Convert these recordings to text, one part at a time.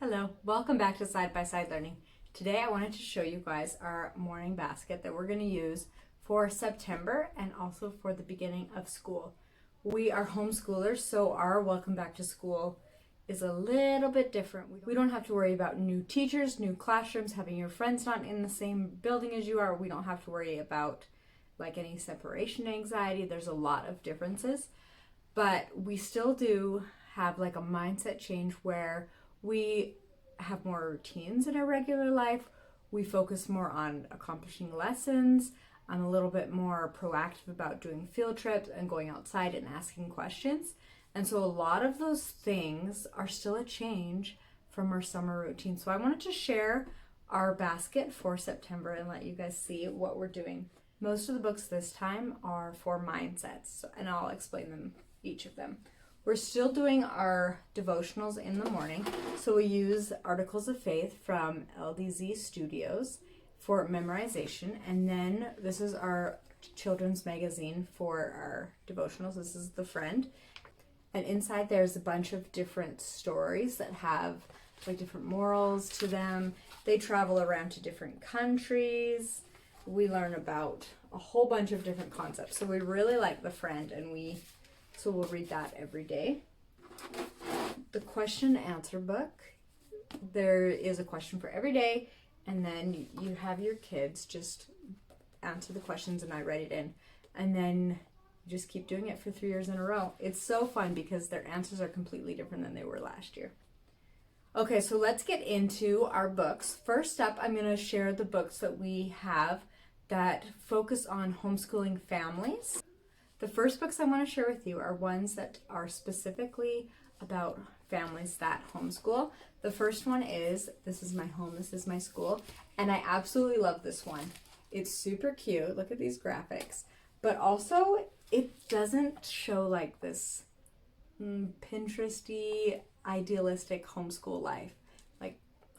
Hello, welcome back to Side by Side Learning. Today I wanted to show you guys our morning basket that we're going to use for September and also for the beginning of school. We are homeschoolers, so our welcome back to school is a little bit different. We don't have to worry about new teachers, new classrooms, having your friends not in the same building as you are. We don't have to worry about any separation anxiety. There's a lot of differences, but we still do have a mindset change where we have more routines in our regular life. We focus more on accomplishing lessons. I'm a little bit more proactive about doing field trips and going outside and asking questions. And so a lot of those things are still a change from our summer routine. So I wanted to share our basket for September and let you guys see what we're doing. Most of the books this time are for mindsets, and I'll explain them, each of them. We're still doing our devotionals in the morning, so we use Articles of Faith from LDZ Studios for memorization, and then this is our children's magazine for our devotionals. This is The Friend, and inside there's a bunch of different stories that have different morals to them. They travel around to different countries. We learn about a whole bunch of different concepts, so we really like The Friend, and so we'll read that every day. The question and answer book, there is a question for every day, and then you have your kids just answer the questions and I write it in. And then you just keep doing it for 3 years in a row. It's so fun because their answers are completely different than they were last year. Okay, so let's get into our books. First up, I'm going to share the books that we have that focus on homeschooling families. The first books I want to share with you are ones that are specifically about families that homeschool. The first one is This Is My Home, This Is My School, and I absolutely love this one. It's super cute. Look at these graphics. But also, it doesn't show this Pinteresty, idealistic homeschool life.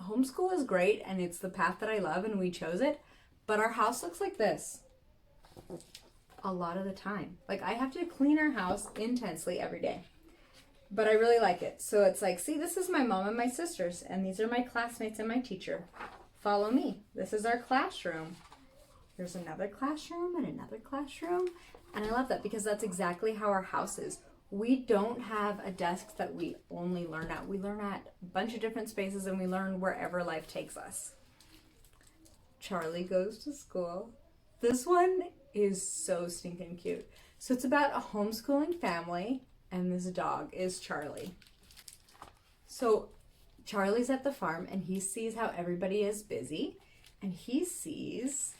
Homeschool is great, and it's the path that I love, and we chose it, but our house looks like this a lot of the time. I have to clean our house intensely every day, but I really like it. So it's see, this is my mom and my sisters, and these are my classmates and my teacher. Follow me. This is our classroom. There's another classroom and another classroom, and I love that because that's exactly how our house is. We don't have a desk that we only learn at. We learn at a bunch of different spaces, and we learn wherever life takes us. Charlie Goes to School. This one is so stinking cute. So it's about a homeschooling family, and this dog is Charlie. So Charlie's at the farm, and he sees how everybody is busy, and he sees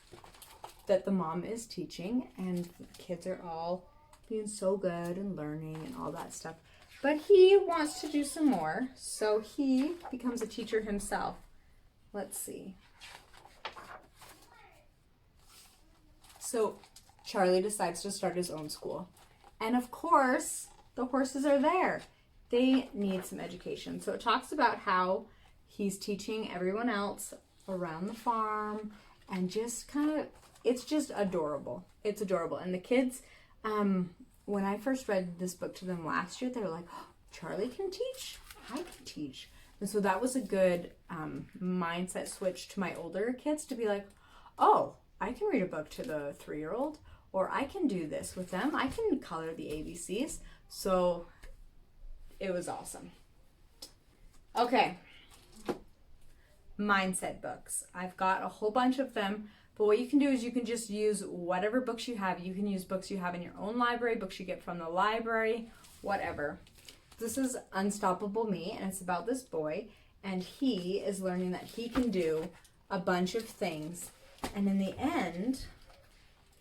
that the mom is teaching, and the kids are all being so good and learning and all that stuff. But he wants to do some more, so he becomes a teacher himself. Let's see. So Charlie decides to start his own school. And of course, the horses are there. They need some education. So it talks about how he's teaching everyone else around the farm, and just it's just adorable. It's adorable. And the kids, when I first read this book to them last year, they were like, oh, Charlie can teach? I can teach. And so that was a good mindset switch to my older kids to be like, oh, I can read a book to the 3-year-old, or I can do this with them. I can color the ABCs. So it was awesome. Okay. Mindset books. I've got a whole bunch of them, but what you can do is you can just use whatever books you have. You can use books you have in your own library, books you get from the library, whatever. This is Unstoppable Me, and it's about this boy, and he is learning that he can do a bunch of things. And in the end,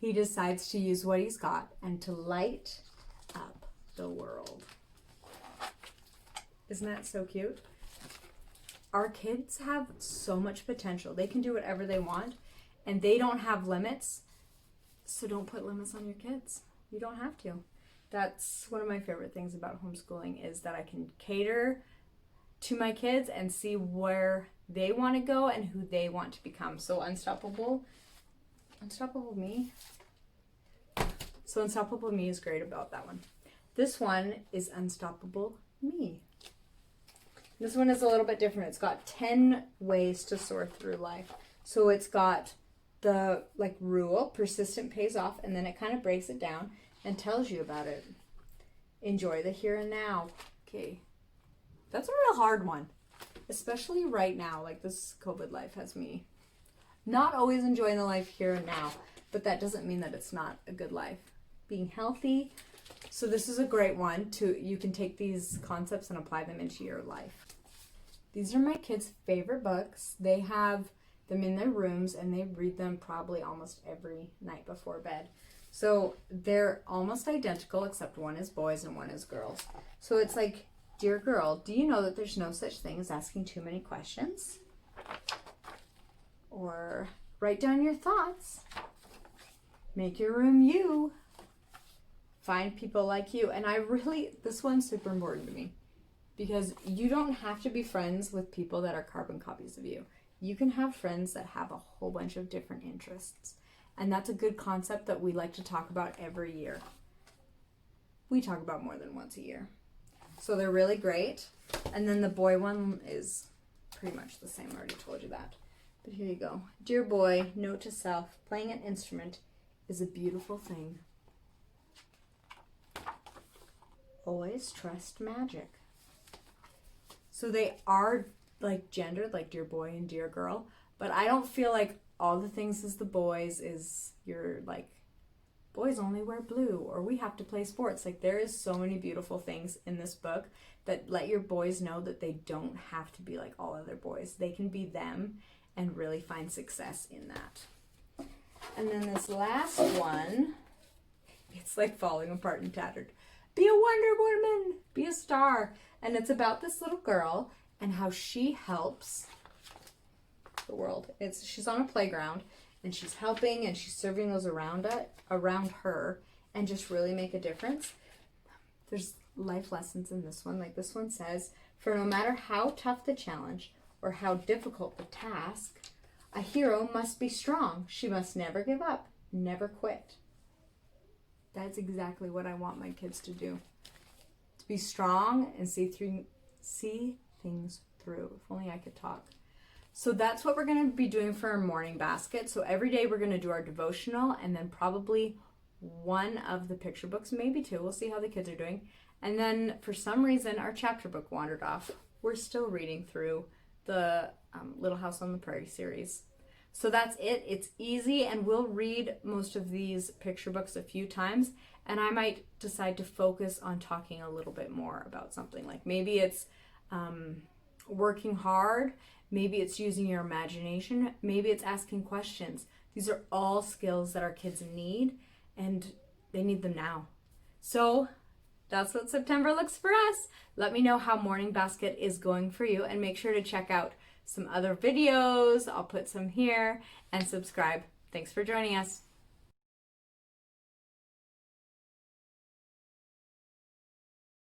he decides to use what he's got and to light up the world. Isn't that so cute? Our kids have so much potential. They can do whatever they want, and they don't have limits. So don't put limits on your kids. You don't have to. That's one of my favorite things about homeschooling, is that I can cater to my kids and see where they want to go and who they want to become. So Unstoppable Me. So Unstoppable Me is great about that one. This one is Unstoppable Me. This one is a little bit different. It's got 10 ways to soar through life. So it's got the like rule, persistent pays off, and then it kind of breaks it down and tells you about it. Enjoy the here and now. Okay. That's a real hard one, especially right now. Like this COVID life has me not always enjoying the life here and now, but that doesn't mean that it's not a good life. Being healthy. So this is a great one you can take these concepts and apply them into your life. These are my kids' favorite books. They have them in their rooms and they read them probably almost every night before bed. So they're almost identical except one is boys and one is girls. So it's like, dear girl, do you know that there's no such thing as asking too many questions? Or write down your thoughts. Make your room you. Find people like you. And this one's super important to me because you don't have to be friends with people that are carbon copies of you. You can have friends that have a whole bunch of different interests. And that's a good concept that we like to talk about every year. We talk about more than once a year. So they're really great. And then the boy one is pretty much the same. I already told you that. But here you go. Dear boy, note to self, playing an instrument is a beautiful thing. Always trust magic. So they are like gendered, like dear boy and dear girl. But I don't feel like all the things as the boys is you're like, boys only wear blue, or we have to play sports. Like there is so many beautiful things in this book that let your boys know that they don't have to be like all other boys. They can be them and really find success in that. And then this last one, it's like falling apart and tattered. Be a Wonder Woman, be a star. And it's about this little girl and how she helps the world. She's on a playground and she's helping and she's serving those around her and just really make a difference. There's life lessons in this one. Like this one says, for no matter how tough the challenge or how difficult the task, a hero must be strong. She must never give up, never quit. That's exactly what I want my kids to do. To be strong and see things through. If only I could talk. So that's what we're going to be doing for our morning basket. So every day we're going to do our devotional and then probably one of the picture books, maybe two. We'll see how the kids are doing. And then for some reason, our chapter book wandered off. We're still reading through the Little House on the Prairie series. So that's it. It's easy, and we'll read most of these picture books a few times, and I might decide to focus on talking a little bit more about something. Like maybe it's working hard, maybe it's using your imagination, maybe it's asking questions. These are all skills that our kids need, and they need them now. So that's what September looks for us. Let me know how Morning Basket is going for you, and make sure to check out some other videos. I'll put some here, and subscribe. Thanks for joining us.